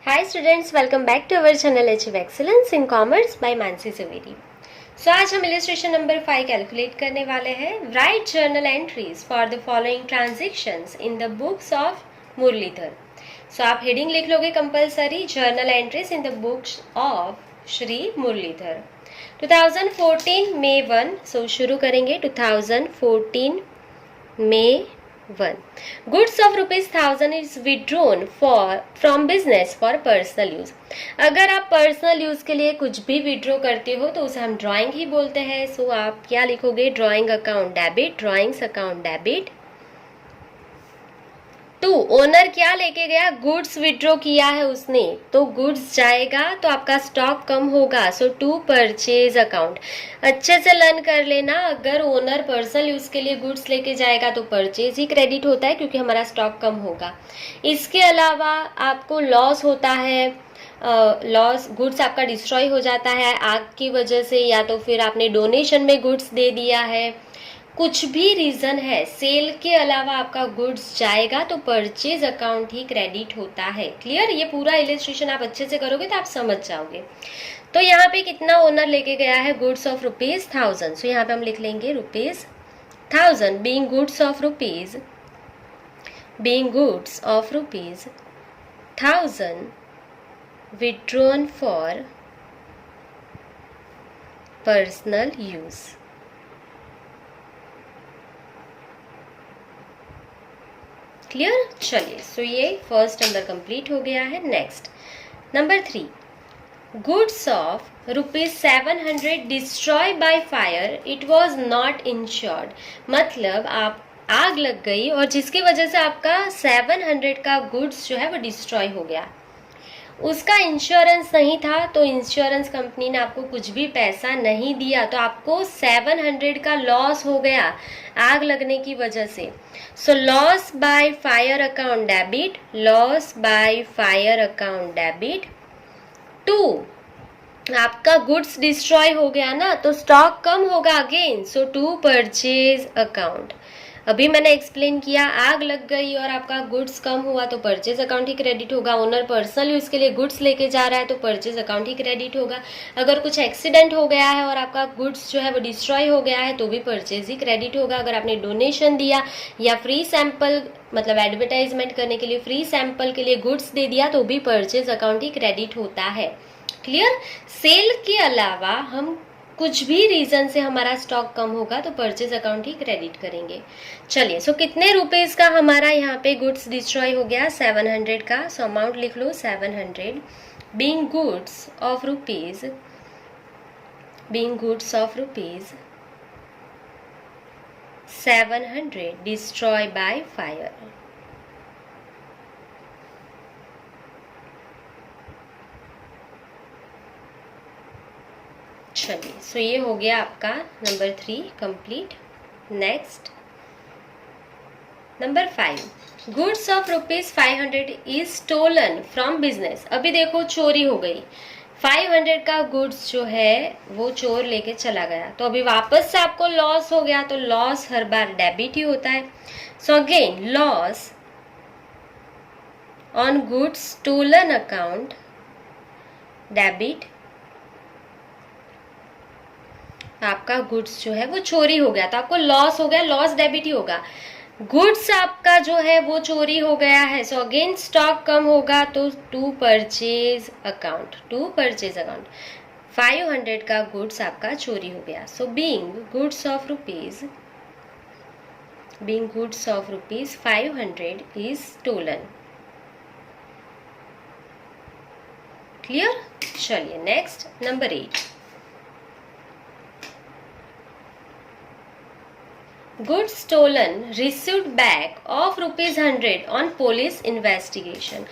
Hi students, welcome back to our channel achieve excellence in commerce by Mansi Javeri. So आज हम illustration number 5 calculate करने वाले हैं। Write journal entries for the following transactions in the books of Muralidhar. So आप heading लिख लोगे compulsory, journal entries in the books of Shri Muralidhar. 2014 May 1, so शुरू करेंगे 2014 May 1. Goods of ₹1000 is withdrawn from business for personal use. अगर आप personal use के लिए कुछ भी विड्रॉ करते हो तो उसे हम ड्राइंग ही बोलते हैं। सो आप क्या लिखोगे? Drawing account debit, drawings account debit. To, owner क्या लेके गया? गुड्स विड्रॉ किया है उसने, तो गुड्स जाएगा तो आपका स्टॉक कम होगा। So to purchase account. अच्छे से लर्न कर लेना, अगर ओनर पर्सनल यूज के लिए गुड्स लेके जाएगा तो परचेज ही क्रेडिट होता है क्योंकि हमारा स्टॉक कम होगा। इसके अलावा आपको लॉस होता है, लॉस गुड्स आपका डिस्ट्रॉय हो जाता है आग की वजह से, या तो फिर आपने डोनेशन में गुड्स दे दिया है, कुछ भी रीजन है, सेल के अलावा आपका गुड्स जाएगा तो परचेज अकाउंट ही क्रेडिट होता है। क्लियर? ये पूरा इलस्ट्रेशन आप अच्छे से करोगे तो आप समझ जाओगे। तो यहाँ पे कितना ओनर लेके गया है? Goods of ₹1000। सो यहाँ पे हम लिख लेंगे ₹1000 being goods of ₹1000 withdrawn for personal use। Clear? चलिए, सो ये फर्स्ट नंबर कंप्लीट हो गया है। Next number 3, goods of ₹700 destroy by fire, it was not insured. मतलब आप आग लग गई और जिसकी वजह से आपका 700 का गुड्स जो है वो डिस्ट्रॉय हो गया, उसका इंश्योरेंस नहीं था तो इंश्योरेंस कंपनी ने आपको कुछ भी पैसा नहीं दिया, तो आपको 700 का लॉस हो गया आग लगने की वजह से। So loss by fire account debit, loss by fire account debit. To, आपका गुड्स डिस्ट्रॉय हो गया ना तो स्टॉक कम होगा again, so to purchase account. अभी मैंने एक्सप्लेन किया, आग लग गई और आपका गुड्स कम हुआ तो परचेज अकाउंट ही क्रेडिट होगा। ओनर पर्सनल यूज के लिए गुड्स लेके जा रहा है तो परचेज अकाउंट ही क्रेडिट होगा। अगर कुछ एक्सीडेंट हो गया है और आपका गुड्स जो है वो डिस्ट्रॉय हो गया है तो भी परचेज ही क्रेडिट होगा। अगर आपने डोनेशन दिया या फ्री सैंपल, मतलब एडवर्टाइजमेंट करने के लिए फ्री सैंपल के लिए गुड्स दे दिया तो भी परचेज अकाउंट ही क्रेडिट होता है। क्लियर? सेल के अलावा हम कुछ भी रीजन से हमारा स्टॉक कम होगा तो परचेज अकाउंट ही क्रेडिट करेंगे। चलिए, सो कितने रुपीस का हमारा यहाँ पे गुड्स डिस्ट्रॉय हो गया? 700 का। सो अमाउंट लिख लो 700 being goods of rupees 700 destroy by fire. चलिए, सो ये हो गया आपका number 3 complete. Next number 5, goods of ₹500 is stolen from business. अभी देखो चोरी हो गई, 500 का गुड्स जो है वो चोर लेके चला गया, तो अभी वापस से आपको लॉस हो गया, तो लॉस हर बार डेबिट ही होता है। So again loss on goods stolen account debit. आपका गुड्स जो है वो चोरी हो गया तो आपको लॉस हो गया, लॉस डेबिट ही होगा। गुड्स आपका जो है वो चोरी हो गया है, सो अगेन स्टॉक कम होगा तो टू परचेज अकाउंट 500 का गुड्स आपका चोरी हो गया। So being goods of rupees 500 is stolen. Clear? चलिए, next number 8, goods stolen received back of ₹100 on police investigation।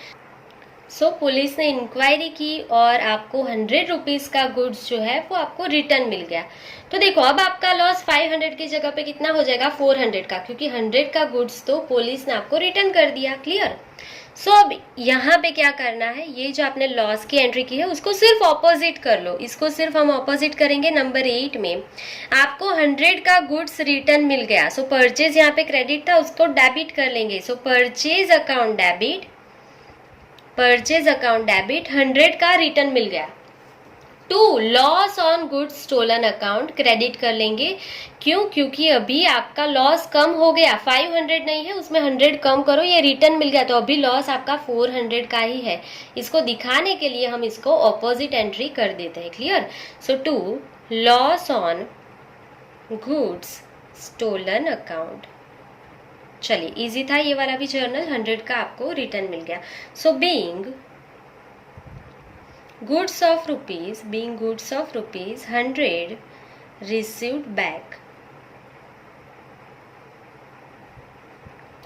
So police ने इंक्वायरी की और आपको ₹100 का गुड्स जो है वो आपको रिटर्न मिल गया। तो देखो अब आपका लॉस 500 की जगह पे कितना हो जाएगा? 400 का, क्योंकि 100 का गुड्स तो पुलिस ने आपको रिटर्न कर दिया। क्लियर? सो अब यहाँ पे क्या करना है, ये जो आपने लॉस की एंट्री की है उसको सिर्फ ऑपोजिट कर लो। इसको सिर्फ हम ऑपोजिट करेंगे। नंबर 8 में आपको 100 का गुड्स रिटर्न मिल गया, सो परचेज यहाँ पे क्रेडिट था उसको डेबिट कर लेंगे। So purchase account debit purchase account debit 100 का रिटर्न मिल गया। 2 loss on goods stolen account credit कर लेंगे। क्यों? क्योंकि अभी आपका लॉस कम हो गया, 500 नहीं है उसमें 100 कम करो, ये रिटर्न मिल गया, तो अभी लॉस आपका 400 का ही है। इसको दिखाने के लिए हम इसको ऑपोजिट एंट्री कर देते हैं। Clear? So 2 loss on goods stolen account. चलिए इजी था ये वाला भी जर्नल, 100 का आपको रिटर्न मिल गया। So being goods of rupees 100 received back,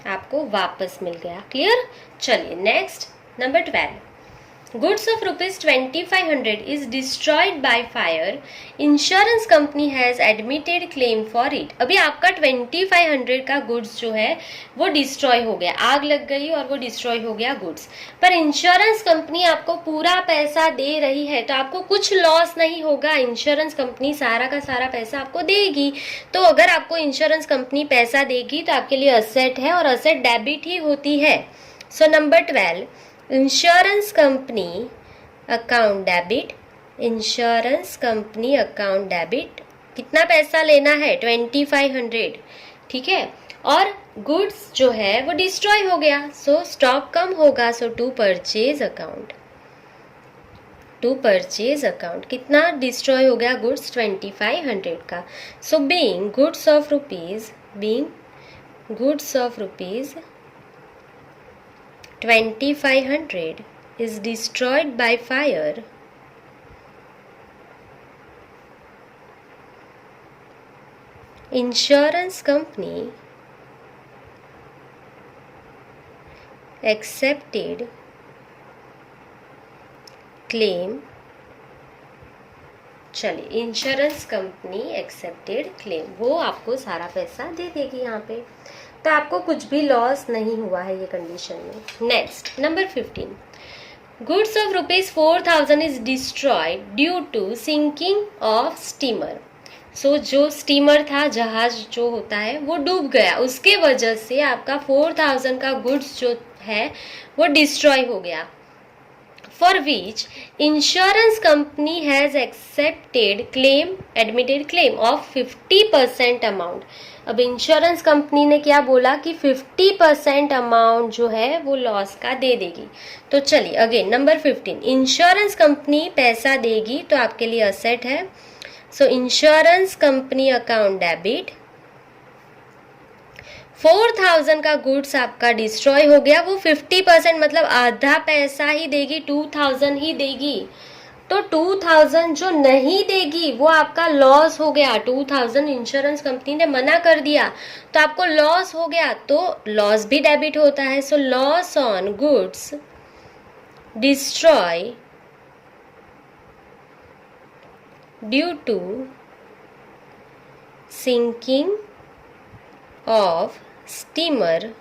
आपको वापस मिल गया। क्लियर? चलिए next number 12, goods of rupees 2500 is destroyed by fire, insurance company has admitted claim for it। अभी आपका 2500 का गुड्स जो है वो डिस्ट्रॉय हो गया, आग लग गई और वो डिस्ट्रॉय हो गया गुड्स, पर इंश्योरेंस कंपनी आपको पूरा पैसा दे रही है, तो आपको कुछ लॉस नहीं होगा, इंश्योरेंस कंपनी सारा का सारा पैसा आपको देगी। तो अगर आपको इंश्योरेंस कंपनी पैसा देगी तो आपके लिए असेट है और असेट डेबिट ही होती है। So number 12 insurance company account debit, insurance company account debit कितना पैसा लेना है 2500, ठीक है, और गुड्स जो है वो डिस्ट्रॉय हो गया, सो स्टॉक कम होगा। So to purchase account, to purchase account कितना डिस्ट्रॉय हो गया गुड्स 2500 का। So being goods of rupees 2500 is destroyed by fire, insurance company accepted claim। चलिए इंश्योरेंस कंपनी एक्सेप्टेड क्लेम, वो आपको सारा पैसा दे देगी यहाँ पे, तो आपको कुछ भी लॉस नहीं हुआ है ये कंडीशन में। Next number 15, goods of rupees 4000 is destroyed due to sinking of steamer. So जो स्टीमर था, जहाज जो होता है, वो डूब गया, उसके वजह से आपका 4000 का गुड्स जो है वो डिस्ट्रॉय हो गया। For which insurance company has accepted claim, admitted claim of 50% amount। अब इंश्योरेंस कंपनी ने क्या बोला कि 50% अमाउंट जो है वो लॉस का दे देगी। तो चलिए अगेन नंबर 15, इंश्योरेंस कंपनी पैसा देगी तो आपके लिए असेट है। सो इंश्योरेंस कंपनी अकाउंट डेबिट, 4000 का गुड्स आपका डिस्ट्रॉय हो गया, वो 50% मतलब आधा पैसा ही देगी, 2000 ही देगी, तो 2000 जो नहीं देगी वो आपका लॉस हो गया। 2000 इंश्योरेंस कंपनी ने मना कर दिया तो आपको लॉस हो गया, तो लॉस भी डेबिट होता है। So loss on goods destroy due to sinking of steamer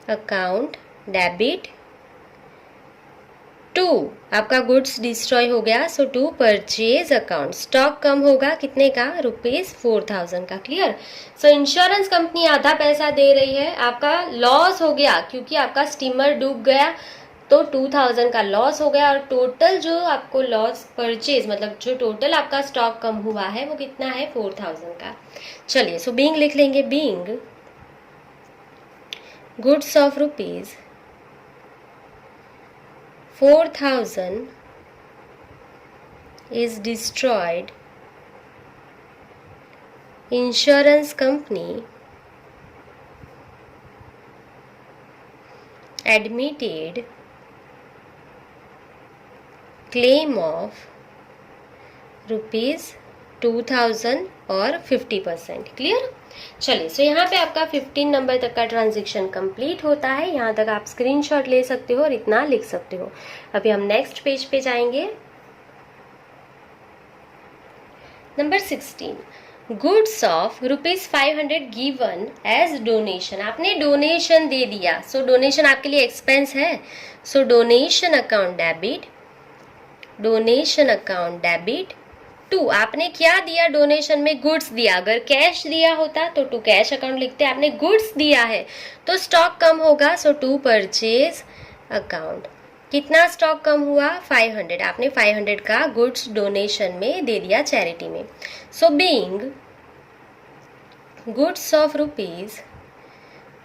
account debit 2, आपका गुड्स डिस्ट्रॉय हो गया, so to purchase account, stock कम होगा कितने का ₹4000 का। क्लियर? सो इंश्योरेंस कंपनी आधा पैसा दे रही है, आपका लॉस हो गया क्योंकि आपका स्टीमर डूब गया, तो 2000 का लॉस हो गया, और टोटल जो आपको लॉस परचेज मतलब जो टोटल आपका स्टॉक कम हुआ है वो कितना है 4000 का। चलिए सो बीइंग लिख लेंगे, being goods of rupees 4000 is destroyed, insurance company admitted claim of ₹2000 और 50%। क्लियर? चलिए सो यहाँ पे आपका 15 नंबर तक का ट्रांजेक्शन कंप्लीट होता है। यहाँ तक आप स्क्रीनशॉट ले सकते हो और इतना लिख सकते हो। अभी हम नेक्स्ट पेज पे जाएंगे। Number 16, goods of ₹500 given as donation. आपने डोनेशन दे दिया, सो डोनेशन आपके लिए एक्सपेंस है, so donation account debit to आपने क्या दिया डोनेशन में, गुड्स दिया। अगर कैश दिया होता तो टू कैश अकाउंट लिखते, आपने गुड्स दिया है तो स्टॉक कम होगा, सो टू परचेज अकाउंट। कितना स्टॉक कम हुआ, 500। आपने 500 का गुड्स डोनेशन में दे दिया चैरिटी में। सो being goods of rupees,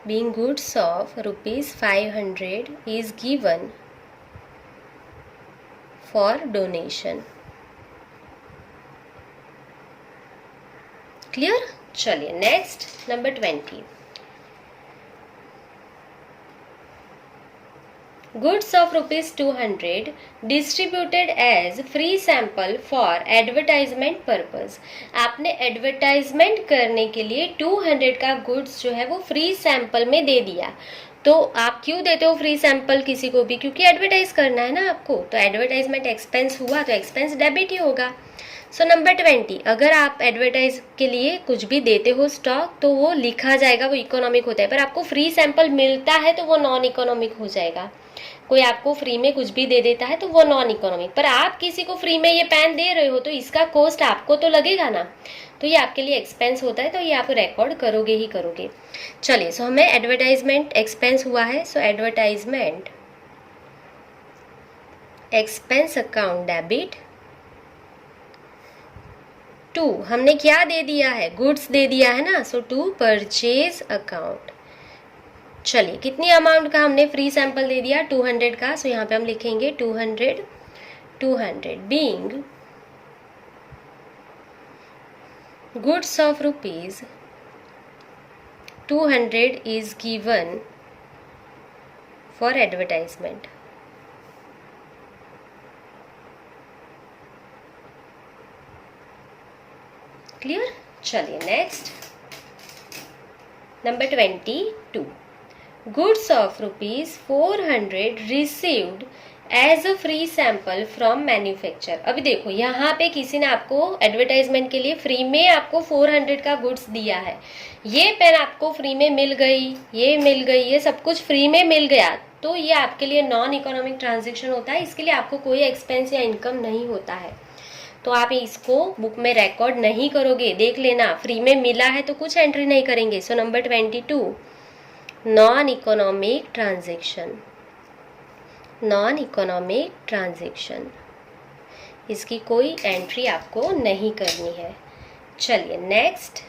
being goods of rupees 500 is given for donation. Clear? चलिए next number 20। Goods of rupees 200 distributed as free sample for advertisement purpose। आपने advertisement करने के लिए 200 का गुड्स जो है वो फ्री सैंपल में दे दिया। तो आप क्यों देते हो फ्री सैंपल किसी को भी, क्योंकि एडवर्टाइज करना है ना आपको। तो एडवर्टाइजमेंट एक्सपेंस हुआ तो एक्सपेंस डेबिट ही होगा। सो नंबर 20, अगर आप एडवर्टाइज के लिए कुछ भी देते हो स्टॉक तो वो लिखा जाएगा, वो इकोनॉमिक होता है। पर आपको फ्री सैंपल मिलता है तो वो नॉन इकोनॉमिक हो जाएगा। कोई आपको फ्री में कुछ भी दे देता है तो वो नॉन इकोनॉमिक। पर आप किसी को फ्री में ये पेन दे रहे हो तो इसका कॉस्ट आपको तो लगेगा ना, तो ये आपके लिए एक्सपेंस होता है, तो ये आप रिकॉर्ड करोगे ही करोगे। चलिए, सो हमें एडवर्टाइजमेंट एक्सपेंस हुआ है, so advertisement expense account debit to, हमने क्या दे दिया है, गुड्स दे दिया है ना, सो टू परचेज अकाउंट। चलिए, कितनी अमाउंट का हमने फ्री सैंपल दे दिया, 200 का। सो यहाँ पे हम लिखेंगे 200 being goods of rupees 200 is given for advertisement. Clear? चलिए next number 22। Goods of rupees 400 received as a free sample from manufacture. अभी देखो, यहाँ पे किसी ने आपको एडवर्टाइजमेंट के लिए फ्री में आपको 400 का गुड्स दिया है। ये पेन आपको फ्री में मिल गई, ये मिल गई, ये सब कुछ फ्री में मिल गया, तो ये आपके लिए नॉन इकोनॉमिक ट्रांजेक्शन होता है। इसके लिए आपको कोई एक्सपेंस या इनकम नहीं होता है, तो आप इसको बुक में रिकॉर्ड नहीं करोगे। देख लेना, फ्री में मिला है तो कुछ एंट्री नहीं करेंगे। So number 22, non economic transaction, non economic transaction, इसकी कोई एंट्री आपको नहीं करनी है। चलिए next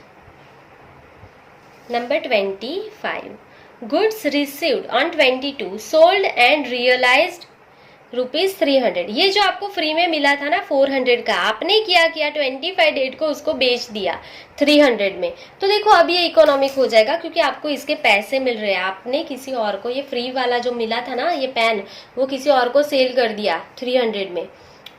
number 25। Goods received on 22 sold and realised ₹300। ये जो आपको फ्री में मिला था ना 400 का, आपने क्या किया 25 डेट को उसको बेच दिया 300 में। तो देखो अब ये इकोनॉमिक हो जाएगा क्योंकि आपको इसके पैसे मिल रहे हैं। आपने किसी और को ये फ्री वाला जो मिला था ना ये पेन, वो किसी और को सेल कर दिया 300 में,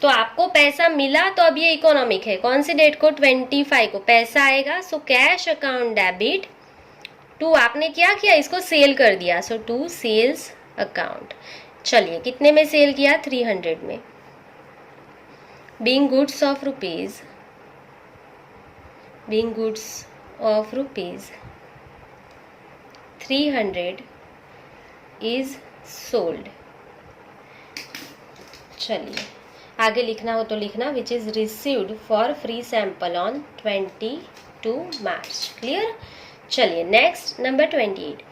तो आपको पैसा मिला, तो अब ये इकोनॉमिक है। कौन सी डेट को, 25 को पैसा आएगा। So cash account debit to, आपने क्या किया इसको सेल कर दिया, सो टू सेल्स अकाउंट। चलिए, कितने में सेल किया, 300 में। Being goods of rupees, being goods of rupees 300 is sold. चलिए, आगे लिखना हो तो लिखना, which is received for free sample on 22 March. Clear? चलिए next number 28।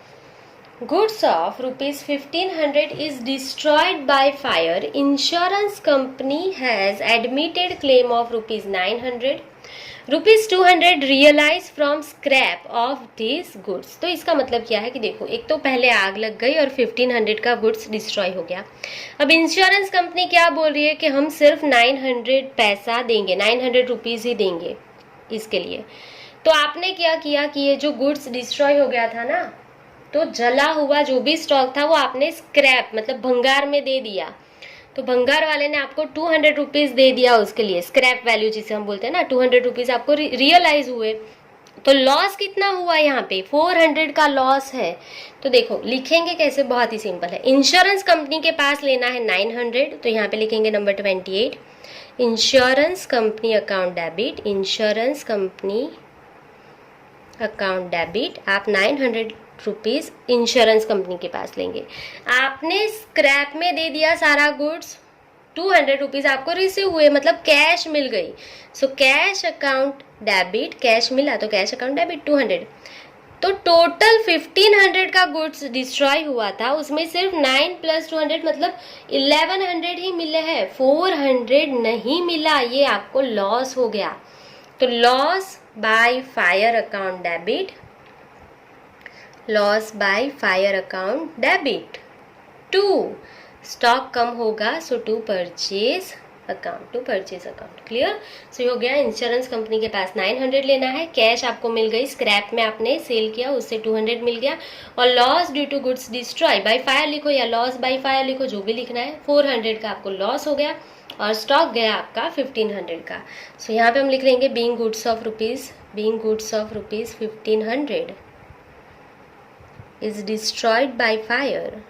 Goods of ₹1500 is destroyed by fire. Insurance company has admitted claim of ₹900. ₹200 realized from scrap of these goods. तो इसका मतलब क्या है कि देखो, एक तो पहले आग लग गई और 1500 का गुड्स डिस्ट्रॉय हो गया। अब इंश्योरेंस कंपनी क्या बोल रही है कि हम सिर्फ 900 पैसा देंगे, 900 रुपीज़ ही देंगे इसके लिए। तो आपने क्या किया कि ये जो गुड्स डिस्ट्रॉय हो गया था ना, तो जला हुआ जो भी स्टॉक था वो आपने स्क्रैप मतलब भंगार में दे दिया। तो भंगार वाले ने आपको 200 रुपीज़ दे दिया उसके लिए, स्क्रैप वैल्यू जिसे हम बोलते हैं ना, 200 रुपीज़ आपको रियलाइज हुए। तो लॉस कितना हुआ यहाँ पे, 400 का लॉस है। तो देखो लिखेंगे कैसे, बहुत ही सिंपल है। इंश्योरेंस कंपनी के पास लेना है 900, तो यहाँ पे लिखेंगे number 28, insurance company account debit, insurance company account debit, आप 900 रुपीज़ इंश्योरेंस कंपनी के पास लेंगे। आपने स्क्रैप में दे दिया सारा गुड्स 200 रुपीज आपको रिसीव हुए, मतलब कैश मिल गई। सो कैश अकाउंट डेबिट, कैश मिला तो कैश अकाउंट डेबिट 200। तो टोटल 1500 का गुड्स डिस्ट्रॉय हुआ था, उसमें सिर्फ 9 + 200 मतलब 1100 ही मिले हैं, 400 नहीं मिला, ये आपको लॉस हो गया। तो loss by fire account debit, loss by fire account debit. 2 stock कम होगा, so to purchase account, to purchase account. Clear? So ये हो गया। इंश्योरेंस कंपनी के पास 900 लेना है, कैश आपको मिल गई, स्क्रैप में आपने सेल किया उससे 200 मिल गया, और loss due to goods destroy by fire लिखो या लॉस बाय फायर लिखो, जो भी लिखना है, 400 का आपको लॉस हो गया और स्टॉक गया आपका 1500 का। सो यहाँ पे हम लिख लेंगे being goods of rupees, being goods of rupees 1500 is destroyed by fire,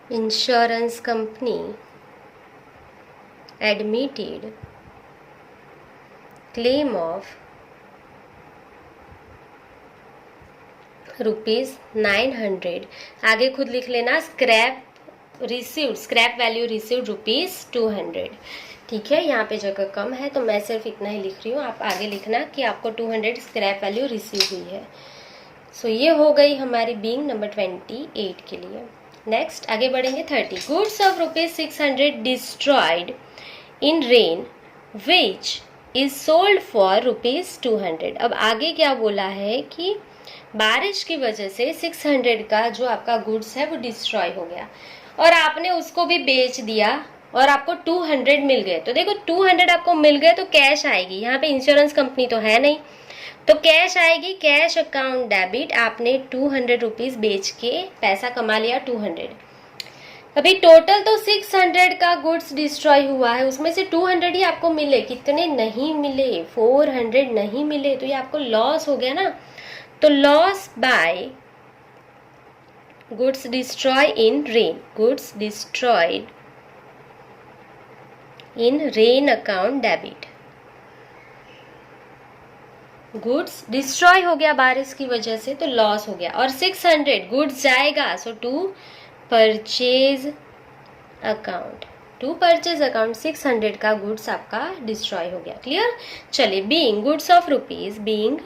insurance company admitted claim of ₹900। आगे खुद लिख लेना, scrap received, scrap value received ₹200। ठीक है, यहाँ पे जगह कम है तो मैं सिर्फ इतना ही लिख रही हूँ, आप आगे लिखना कि आपको 200 स्क्रैप वैल्यू रिसीव हुई है। सो ये हो गई हमारी बीइंग नंबर 28 के लिए। नेक्स्ट आगे बढ़ेंगे 30। Goods of ₹600 destroyed in rain which is sold for ₹200। अब आगे क्या बोला है कि बारिश की वजह से 600 का जो आपका गुड्स है वो डिस्ट्रॉय हो गया और आपने उसको भी बेच दिया और आपको 200 मिल गए। तो देखो 200 आपको मिल गए तो कैश आएगी, यहाँ पे इंश्योरेंस कंपनी तो है नहीं, तो कैश आएगी, कैश अकाउंट डेबिट, आपने 200 रुपीज बेच के पैसा कमा लिया 200। अभी टोटल तो 600 का गुड्स डिस्ट्रॉय हुआ है, उसमें से 200 ही आपको मिले, कितने नहीं मिले, 400 नहीं मिले, तो ये आपको लॉस हो गया ना। तो loss bye goods destroy in rain, goods destroyed in rain account debit, goods destroy हो गया बारिश की वजह से तो लॉस हो गया, और 600 गुड्स जाएगा, so to purchase account, to purchase account 600 का गुड्स आपका डिस्ट्रॉय हो गया। क्लियर? चलिए, being goods of rupees, being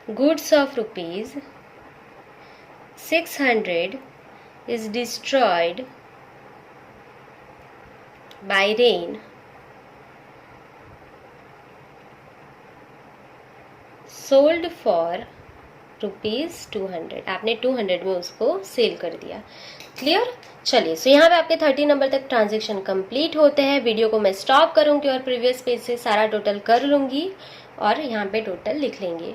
goods of rupees 600 is destroyed by rain sold for ₹200। आपने 200 में उसको सेल कर दिया। क्लियर? चलिए, सो यहाँ पे आपके 30 नंबर तक ट्रांजेक्शन कंप्लीट होते हैं। वीडियो को मैं स्टॉप करूंगी और प्रीवियस पेज से सारा टोटल कर लूंगी और यहाँ पे टोटल लिख लेंगे।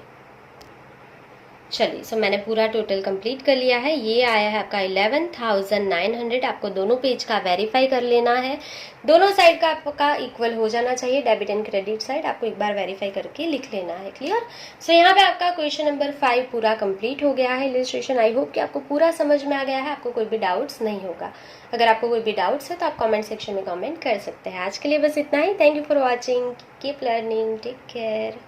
चलिए, सो मैंने पूरा टोटल कंप्लीट कर लिया है। ये आया है आपका 11,900। आपको दोनों पेज का वेरीफाई कर लेना है, दोनों साइड का आपका इक्वल हो जाना चाहिए, डेबिट एंड क्रेडिट साइड आपको एक बार वेरीफाई करके लिख लेना है। क्लियर? सो यहाँ पे आपका क्वेश्चन नंबर 5 पूरा कंप्लीट हो गया है। इलस्ट्रेशन आई होप कि आपको पूरा समझ में आ गया है, आपको कोई भी डाउट्स नहीं होगा। अगर आपको कोई भी डाउट्स है तो आप कॉमेंट सेक्शन में कॉमेंट कर सकते हैं। आज के लिए बस इतना ही। Thank you for watching, keep learning, take care.